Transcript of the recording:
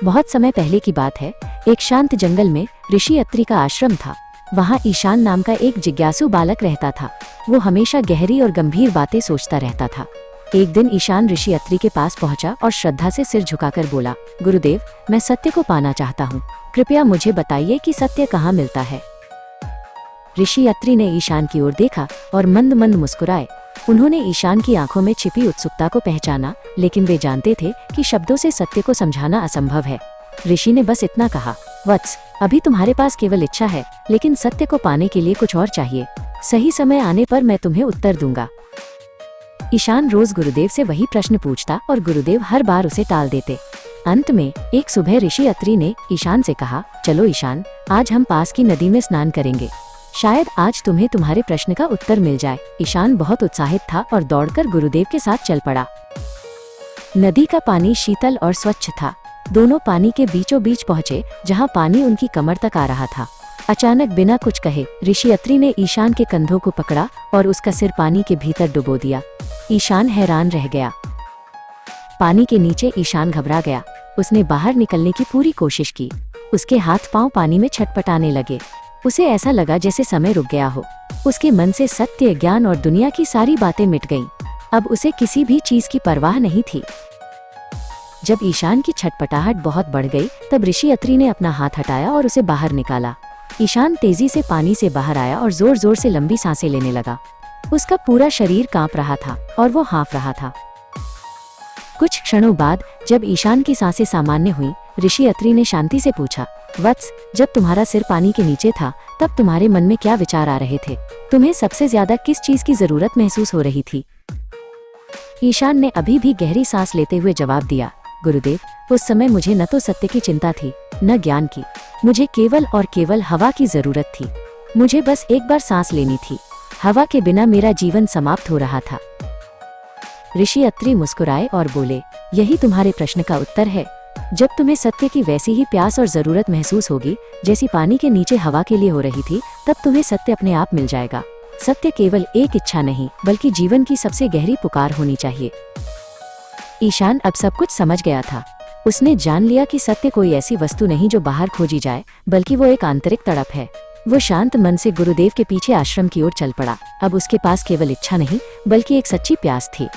बहुत समय पहले की बात है। एक शांत जंगल में ऋषि अत्रि का आश्रम था। वहाँ ईशान नाम का एक जिज्ञासु बालक रहता था। वो हमेशा गहरी और गंभीर बातें सोचता रहता था। एक दिन ईशान ऋषि अत्रि के पास पहुंचा और श्रद्धा से सिर झुकाकर बोला, गुरुदेव, मैं सत्य को पाना चाहता हूँ। कृपया मुझे बताइए कि सत्य कहाँ मिलता है। ऋषि अत्रि ने ईशान की ओर देखा और मंद मंद मुस्कुराए। उन्होंने ईशान की आंखों में छिपी उत्सुकता को पहचाना, लेकिन वे जानते थे कि शब्दों से सत्य को समझाना असंभव है। ऋषि ने बस इतना कहा, वत्स, अभी तुम्हारे पास केवल इच्छा है, लेकिन सत्य को पाने के लिए कुछ और चाहिए। सही समय आने पर मैं तुम्हें उत्तर दूंगा। ईशान रोज गुरुदेव से वही प्रश्न पूछता और गुरुदेव हर बार उसे टाल देते। अंत में एक सुबह ऋषि अत्रि ने ईशान से कहा, चलो ईशान, आज हम पास की नदी में स्नान करेंगे। शायद आज तुम्हें तुम्हारे प्रश्न का उत्तर मिल जाए। ईशान बहुत उत्साहित था और दौड़कर गुरुदेव के साथ चल पड़ा। नदी का पानी शीतल और स्वच्छ था। दोनों पानी के बीचों बीच पहुंचे, जहां पानी उनकी कमर तक आ रहा था। अचानक बिना कुछ कहे ऋषि अत्रि ने ईशान के कंधों को पकड़ा और उसका सिर पानी के भीतर डुबो दिया। ईशान हैरान रह गया। पानी के नीचे ईशान घबरा गया। उसने बाहर निकलने की पूरी कोशिश की। उसके हाथ पांव पानी में छटपटाने लगे। उसे ऐसा लगा जैसे समय रुक गया हो। उसके मन से सत्य, ज्ञान और दुनिया की सारी बातें मिट गईं। अब उसे किसी भी चीज की परवाह नहीं थी। जब ईशान की छटपटाहट बहुत बढ़ गई, तब ऋषि अत्रि ने अपना हाथ हटाया और उसे बाहर निकाला। ईशान तेजी से पानी से बाहर आया और जोर जोर से लंबी सांसें लेने लगा। उसका पूरा शरीर कांप रहा था और वो हाँफ रहा था। कुछ क्षणों बाद जब ईशान की सांसें सामान्य हुई, ऋषि अत्रि ने शांति से पूछा, वत्स, जब तुम्हारा सिर पानी के नीचे था, तब तुम्हारे मन में क्या विचार आ रहे थे? तुम्हें सबसे ज्यादा किस चीज की जरूरत महसूस हो रही थी? ईशान ने अभी भी गहरी सांस लेते हुए जवाब दिया, गुरुदेव, उस समय मुझे न तो सत्य की चिंता थी, न ज्ञान की। मुझे केवल और केवल हवा की जरूरत थी। मुझे बस एक बार सांस लेनी थी। हवा के बिना मेरा जीवन समाप्त हो रहा था। ऋषि अत्रि मुस्कुराए और बोले, यही तुम्हारे प्रश्न का उत्तर है। जब तुम्हें सत्य की वैसी ही प्यास और जरूरत महसूस होगी जैसी पानी के नीचे हवा के लिए हो रही थी, तब तुम्हें सत्य अपने आप मिल जाएगा। सत्य केवल एक इच्छा नहीं, बल्कि जीवन की सबसे गहरी पुकार होनी चाहिए। ईशान अब सब कुछ समझ गया था। उसने जान लिया कि सत्य कोई ऐसी वस्तु नहीं जो बाहर खोजी जाए, बल्कि वो एक आंतरिक तड़प है। वो शांत मन से गुरुदेव के पीछे आश्रम की ओर चल पड़ा। अब उसके पास केवल इच्छा नहीं, बल्कि एक सच्ची प्यास थी।